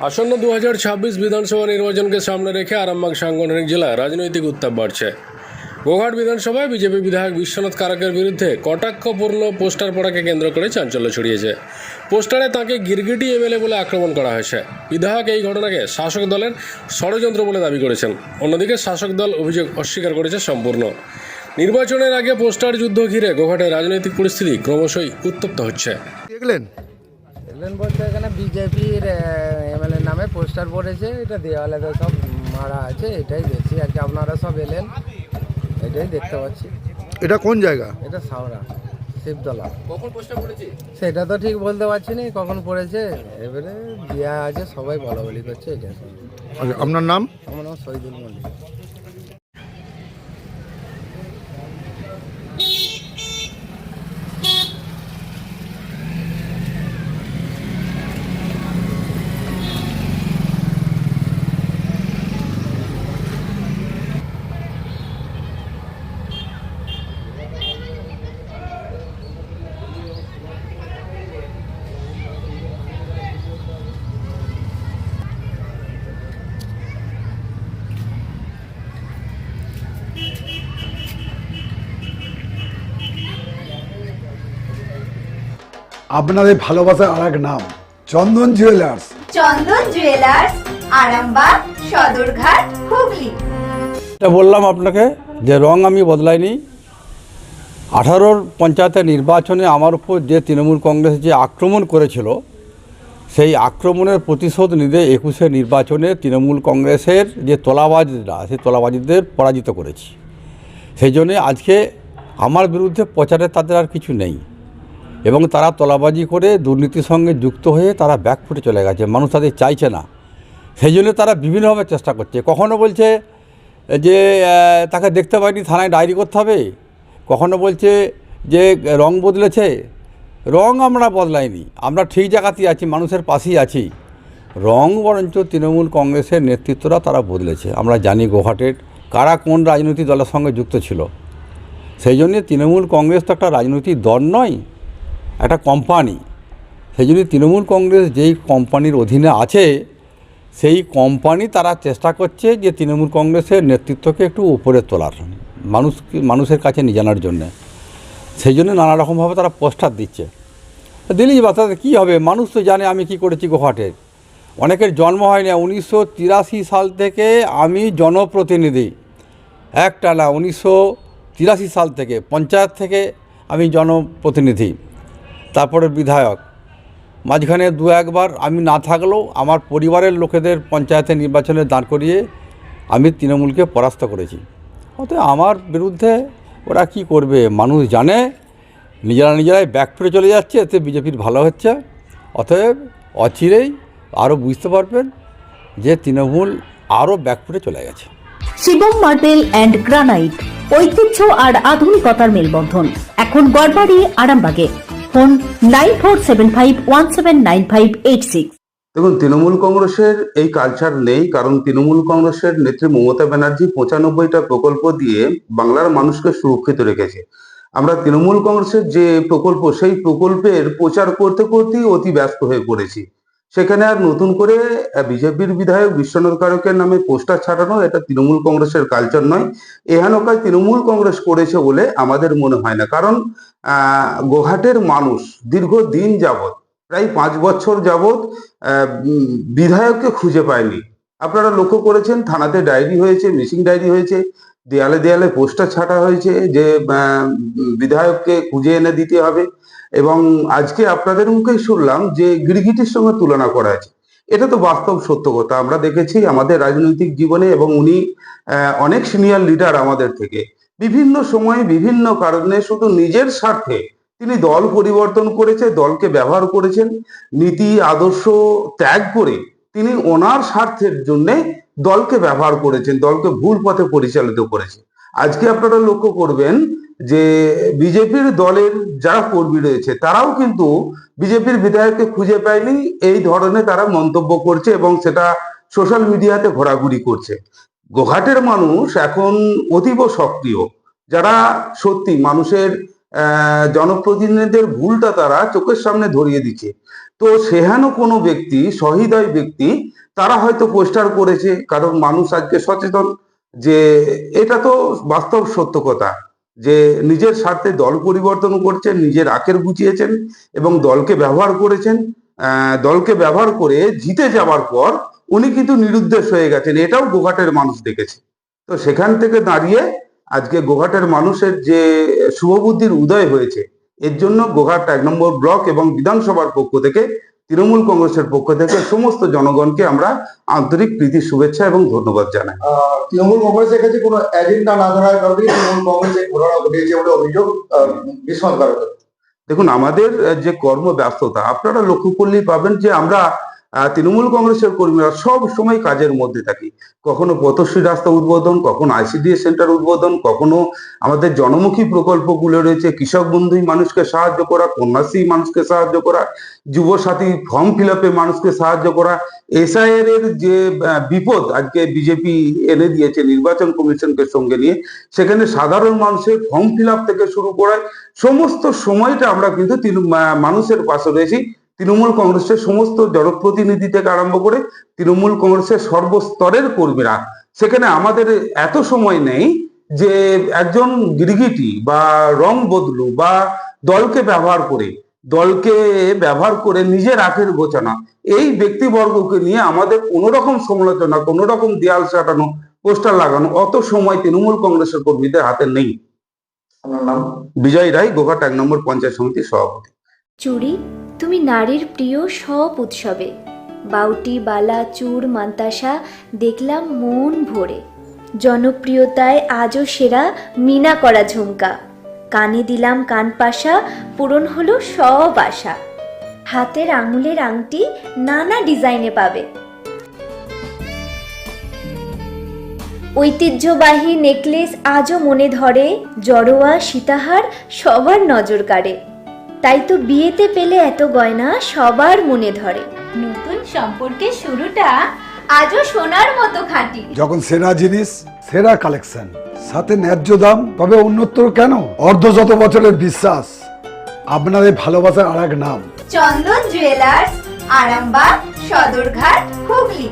আসন্ন 2026 বিধানসভা নির্বাচনকে সামনে রেখে আরামবাগ সাংগঠনিক জেলায় রাজনৈতিক উত্তাপ বাড়ছে। গোঘাট বিধানসভায় বিজেপি বিধায়ক বিশ্বনাথ কারকের বিরুদ্ধে কটাক্ষপূর্ণ পোস্টার পড়াকে কেন্দ্র করে চাঞ্চল্য ছড়িয়েছে। পোস্টারে তাঁকে গিরগিটি এমএলএ বলে আক্রমণ করা হয়েছে। বিধায়ক এই ঘটনাকে শাসক দলের ষড়যন্ত্র বলে দাবি করেছেন। অন্যদিকে শাসক দল অভিযোগ অস্বীকার করেছে সম্পূর্ণ। নির্বাচনের আগে পোস্টার যুদ্ধ ঘিরে গোঘাটের রাজনৈতিক পরিস্থিতি ক্রমশই উত্তপ্ত হচ্ছে। দেখলেন বলতে এখানে বিজেপির এমএলএ নামে পোস্টার পড়েছে, এটা দেওয়ালে তো সব মারা আছে, এটাই দেখছি আর কি। আপনারা সব এলেন, এটাই দেখতে পাচ্ছি। এটা কোন জায়গা? এটা সাওরা শিবতলা। কখন পোস্টার পড়েছে সেটা তো ঠিক বলতে পারছি না কখন পড়েছে, এবারে দেওয়া আছে, সবাই বলা বলি করছে। এটা আচ্ছা, আপনার নাম? আমার নাম শহীদুল মল্লিক। আপনাদের ভালোবাসার আর এক নাম চন্দন জুয়েলার্স। চন্দন জুয়েলার্স, আরামবাগ, সদরঘাট, হুগলি। এটা বললাম আপনাকে যে রং আমি বদলাইনি। 18-র পঞ্চায়েতের নির্বাচনে আমার উপর যে তৃণমূল কংগ্রেস যে আক্রমণ করেছিল, সেই আক্রমণের প্রতিশোধ নিতে 21-এর নির্বাচনে তৃণমূল কংগ্রেসের যে তোলাবাজরা, সেই তোলাবাজিদের পরাজিত করেছি। সেই জন্যে আজকে আমার বিরুদ্ধে প্রচারে তাদের আর কিছু নেই, এবং তারা তোলাবাজি করে দুর্নীতির সঙ্গে যুক্ত হয়ে তারা ব্যাকফুটে চলে গেছে। মানুষ তাদের চাইছে না, সেই জন্য তারা বিভিন্নভাবে চেষ্টা করছে। কখনো বলছে যে তাকে দেখতে পাইনি, থানায় ডায়েরি করতে হবে। কখনো বলছে যে রং বদলেছে। রং আমরা বদলাইনি, আমরা ঠিক জায়গাতেই আছি, মানুষের পাশেই আছি। রং বরঞ্চ তৃণমূল কংগ্রেসের নেতৃত্বরা তারা বদলেছে। আমরা জানি গোঘাটের কারা কোন রাজনৈতিক দলের সঙ্গে যুক্ত ছিল। সেই জন্যে তৃণমূল কংগ্রেস তো একটা রাজনৈতিক দল নয়, একটা কোম্পানি। সেই জন্য তৃণমূল কংগ্রেস যেই কোম্পানির অধীনে আছে, সেই কোম্পানি তারা চেষ্টা করছে যে তৃণমূল কংগ্রেসের নেতৃত্বকে একটু উপরে তোলার, মানুষের কাছে নিয়ে জানার জন্যে। সেই জন্য নানা রকমভাবে তারা পোস্টার দিচ্ছে। দিলেই বা তাদের কী হবে? মানুষ তো জানে আমি কি করেছি গোঘাটের। অনেকের জন্ম হয় না। 1983 সাল থেকে আমি জনপ্রতিনিধি, একটা না, 1983 সাল থেকে পঞ্চায়েত থেকে আমি জনপ্রতিনিধি, তারপরে বিধায়ক। মাঝখানে দু একবার আমি না থাকলেও আমার পরিবারের লোকেদের পঞ্চায়েতে নির্বাচনে দাঁড় করিয়ে আমি তৃণমূলকে পরাস্ত করেছি। অতএব আমার বিরুদ্ধে ওরা কি করবে মানুষ জানে। নিজেরাই ব্যাকফুটে চলে যাচ্ছে, এতে বিজেপির ভালো হচ্ছে। অতএব অচিরেই আরও বুঝতে পারবেন যে তৃণমূল আরও ব্যাকফুটে চলে গেছে। শিবম মার্বেল অ্যান্ড গ্রানাইট, ঐতিহ্য আর আধুনিকতার মেলবন্ধন, এখন গড়বাড়ি, আরামবাগে। ফোন 9475179586। দেখুন, তৃণমূল কংগ্রেসের এই কালচার নেই, কারণ তৃণমূল কংগ্রেসের নেত্রী মমতা ব্যানার্জি 95টা প্রকল্প দিয়ে বাংলার মানুষকে সুরক্ষিত রেখেছে। আমরা তৃণমূল কংগ্রেসের যে প্রকল্প, সেই প্রকল্পের প্রচার করতে করতেই অতি ব্যস্ত হয়ে পড়েছি। সেখানে আর নতুন করে বিজেপির বিধায়ক বিশ্বনাথ কারকের নামে পোস্টার ছাড়ানো, এটা তৃণমূল কংগ্রেসের কালচার নয়। এহেন কাজ তৃণমূল কংগ্রেস করেছে বলে আমাদের মনে হয় না, কারণ গোঘাটের মানুষ দীর্ঘদিন যাবৎ, প্রায় 5 বছর যাবৎ বিধায়ককে খুঁজে পায়নি। আপনারা লক্ষ্য করেছেন, থানাতে ডায়েরি হয়েছে, মিসিং ডায়েরি হয়েছে, দেয়ালে দেয়ালে পোস্টার ছাটা হয়েছে যে বিধায়ককে খুঁজে এনে দিতে হবে। এবং আজকে আপনাদের মুখেই শুনলাম যে গিরগিটির সঙ্গে তুলনা করা আছে। এটা তো বাস্তব সত্য কথা, আমরা দেখেছি আমাদের রাজনৈতিক জীবনে। এবং উনি অনেক সিনিয়র লিডার আমাদের থেকে। বিভিন্ন সময়ে বিভিন্ন কারণে শুধু নিজের স্বার্থে তিনি দল পরিবর্তন করেছে, দলকে ব্যবহার করেছেন। নীতি আদর্শ ত্যাগ করে তিনি ওনার স্বার্থের জন্য দলকে ব্যবহার করেছেন, দলকে ভুল পথে পরিচালিত করেছে। আজকে আপনারা লক্ষ্য করবেন যে বিজেপির দলের যারা কর্মী রয়েছে, তারাও কিন্তু বিজেপির বিধায়ককে খুঁজে পায়নি, এই ধরনের তারা মন্তব্য করছে এবং সেটা সোশ্যাল মিডিয়াতে ঘোরাঘুরি করছে। গোঘাটের মানুষ এখন অতীব সক্রিয়, যারা সত্যি মানুষের জনপ্রতিনিধিদের ভুলটা তারা চোখের সামনে ধরিয়ে দিচ্ছে। তো সেহেন কোনো ব্যক্তি, সহৃদয় ব্যক্তি, তারা হয়তো পোস্টার করেছে, কারণ মানুষ আজকে সচেতন যে এটা তো বাস্তব সত্য কথা যে নিজের স্বার্থে দল পরিবর্তন করছেন, নিজের আখের গুছিয়েছেন এবং দলকে ব্যবহার করেছেন। দলকে ব্যবহার করে জিতে যাওয়ার পর উনি কিন্তু নিরুদ্দেশ হয়ে গেছেন, এটাও গোঘাটের মানুষ দেখেছে। তো সেখান থেকে দাঁড়িয়ে আজকে গোঘাটের মানুষের যে শুভবুদ্ধির উদয় হয়েছে, এর জন্য গোঘাট 1 নম্বর ব্লক এবং বিধানসভার পক্ষ থেকে, তৃণমূল কংগ্রেসের পক্ষ থেকে সমস্ত জনগণকে আমরা আন্তরিক প্রীতি, শুভেচ্ছা এবং ধন্যবাদ জানাই। তৃণমূল কংগ্রেসের কাছে কোনো এজেন্ডা না ধরার কারণে তৃণমূল কংগ্রেসের ঘটনা ঘটিয়েছে বলে অভিযোগ বিস্ময়কর। দেখুন, আমাদের যে কর্মব্যস্ততা আপনারা লক্ষ্য করলেই পাবেন যে আমরা তৃণমূল কংগ্রেসের কর্মীরা সব সময় কাজের মধ্যে থাকি। কখনো পথশ্রী রাস্তা উদ্বোধন, কখনো আইসিডিএস সেন্টার উদ্বোধন, কখনো আমাদের জনমুখী প্রকল্পগুলো রয়েছে, কৃষক বন্ধুই মানুষকে সাহায্য করা, কন্যাশ্রী মানুষকে সাহায্য করা, যুব সাথী ফর্ম ফিল আপে মানুষকে সাহায্য করা, এসআইআর এর যে বিপদ আজকে বিজেপি এনে দিয়েছে নির্বাচন কমিশনকে সঙ্গে নিয়ে, সেখানে সাধারণ মানুষের ফর্ম ফিল আপ থেকে শুরু করে সমস্ত সময়টা আমরা কিন্তু মানুষের পাশে রয়েছি। তৃণমূল কংগ্রেসের সমস্ত জনপ্রতিনিধি থেকে আরম্ভ করে তৃণমূল কংগ্রেসের সর্বস্তরের কর্মীরা, সেখানে আমাদের এত সময় নেই যে একজন গিরগিটি বা রং বদলু বা দলকে ব্যবহার করে নিজের আখের গোছানো এই ব্যক্তিবর্গকে নিয়ে আমাদের কোনো রকম সমালোচনা, কোনো রকম দেয়াল সাটানো, পোস্টার লাগানো অত সময় তৃণমূল কংগ্রেসের কর্মীদের হাতে নেই। আপনার নাম? বিজয় রায়, গোঘাট 1 নম্বর পঞ্চায়েত সমিতির সভাপতি। চুড়ি, তুমি নারীর প্রিয় সব উৎসবে, বাউটি, বালা, চূড়, মান্তাসা দেখলাম মন ভরে। জনপ্রিয়তায় আজও সেরা মিনা করা ঝুমকা, কানে দিলাম কানপাশা, পূরণ হলো সব আশা। হাতের আঙুলের আংটি নানা ডিজাইনে পাবে, ঐতিহ্যবাহী নেকলেস আজও মনে ধরে, জড়োয়া সীতাহার সবার নজর কাড়ে। তাই তো বিয়েতে পেলে এত গয়না সবার মনে ধরে। নতুন সম্পর্কের শুরুটা আজও সোনার মতো খাঁটি। যখন সেরা জিনিস, সেরা কালেকশন, সাথে ন্যায্য দাম, তবে উন্নতর কেন? অর্ধশত বছরের বিশ্বাস, আপনাদের ভালোবাসার আর এক নাম। চন্দন জুয়েলার্স, আরামবাগ, সদরঘাট, হুগলি।